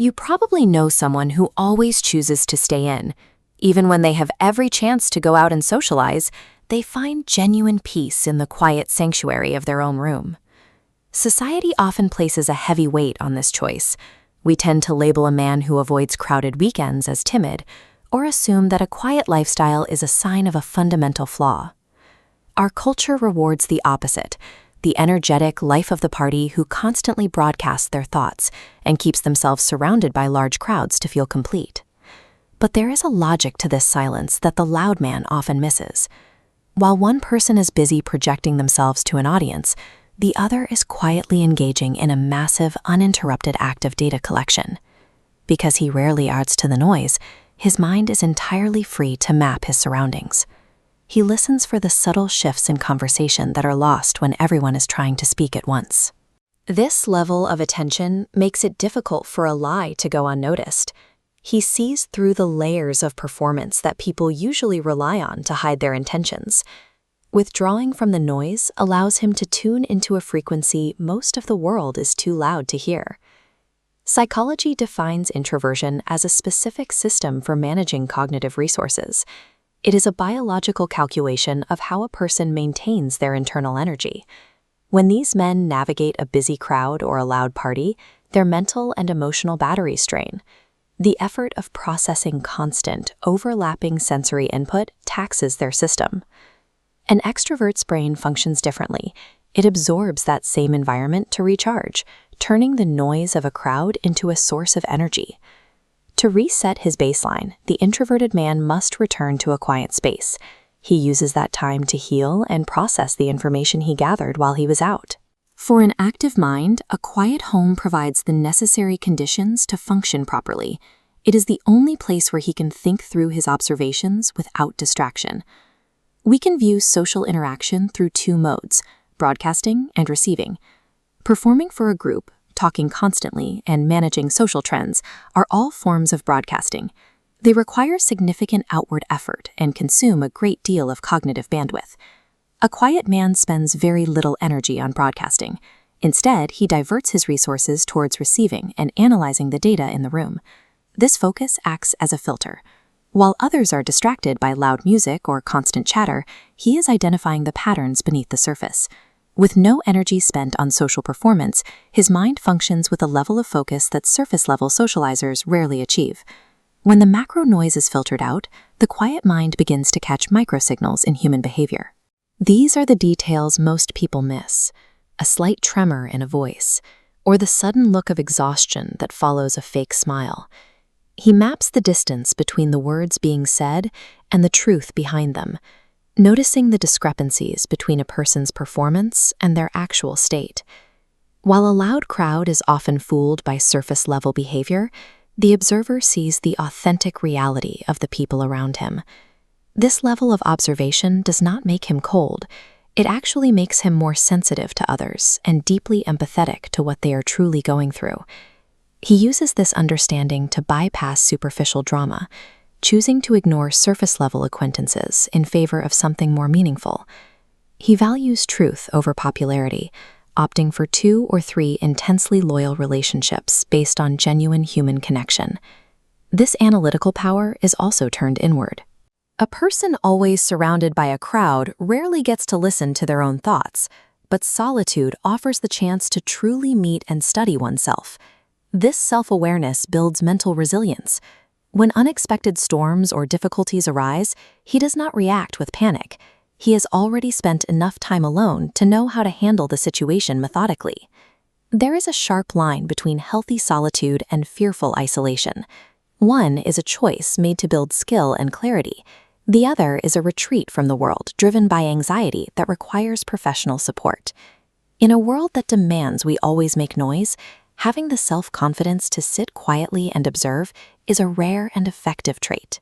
You probably know someone who always chooses to stay in. Even when they have every chance to go out and socialize, they find genuine peace in the quiet sanctuary of their own room. Society often places a heavy weight on this choice. We tend to label a man who avoids crowded weekends as timid, or assume that a quiet lifestyle is a sign of a fundamental flaw. Our culture rewards the opposite, the energetic life of the party who constantly broadcasts their thoughts and keeps themselves surrounded by large crowds to feel complete. But there is a logic to this silence that the loud man often misses. While one person is busy projecting themselves to an audience, the other is quietly engaging in a massive, uninterrupted act of data collection. Because he rarely adds to the noise, his mind is entirely free to map his surroundings. He listens for the subtle shifts in conversation that are lost when everyone is trying to speak at once. This level of attention makes it difficult for a lie to go unnoticed. He sees through the layers of performance that people usually rely on to hide their intentions. Withdrawing from the noise allows him to tune into a frequency most of the world is too loud to hear. Psychology defines introversion as a specific system for managing cognitive resources. It is a biological calculation of how a person maintains their internal energy. When these men navigate a busy crowd or a loud party, their mental and emotional batteries strain. The effort of processing constant, overlapping sensory input taxes their system. An extrovert's brain functions differently. It absorbs that same environment to recharge, turning the noise of a crowd into a source of energy. To reset his baseline, the introverted man must return to a quiet space. He uses that time to heal and process the information he gathered while he was out. For an active mind, a quiet home provides the necessary conditions to function properly. It is the only place where he can think through his observations without distraction. We can view social interaction through two modes, broadcasting and receiving. Performing for a group, talking constantly, and managing social trends are all forms of broadcasting. They require significant outward effort and consume a great deal of cognitive bandwidth. A quiet man spends very little energy on broadcasting. Instead, he diverts his resources towards receiving and analyzing the data in the room. This focus acts as a filter. While others are distracted by loud music or constant chatter, he is identifying the patterns beneath the surface. With no energy spent on social performance, his mind functions with a level of focus that surface-level socializers rarely achieve. When the macro noise is filtered out, the quiet mind begins to catch microsignals in human behavior. These are the details most people miss: a slight tremor in a voice, or the sudden look of exhaustion that follows a fake smile. He maps the distance between the words being said and the truth behind them, noticing the discrepancies between a person's performance and their actual state. While a loud crowd is often fooled by surface-level behavior, the observer sees the authentic reality of the people around him. This level of observation does not make him cold. It actually makes him more sensitive to others and deeply empathetic to what they are truly going through. He uses this understanding to bypass superficial drama, choosing to ignore surface-level acquaintances in favor of something more meaningful. He values truth over popularity, opting for 2 or 3 intensely loyal relationships based on genuine human connection. This analytical power is also turned inward. A person always surrounded by a crowd rarely gets to listen to their own thoughts, but solitude offers the chance to truly meet and study oneself. This self-awareness builds mental resilience. When unexpected storms or difficulties arise, he does not react with panic. He has already spent enough time alone to know how to handle the situation methodically. There is a sharp line between healthy solitude and fearful isolation. One is a choice made to build skill and clarity. The other is a retreat from the world driven by anxiety that requires professional support. In a world that demands we always make noise, having the self-confidence to sit quietly and observe is a rare and effective trait.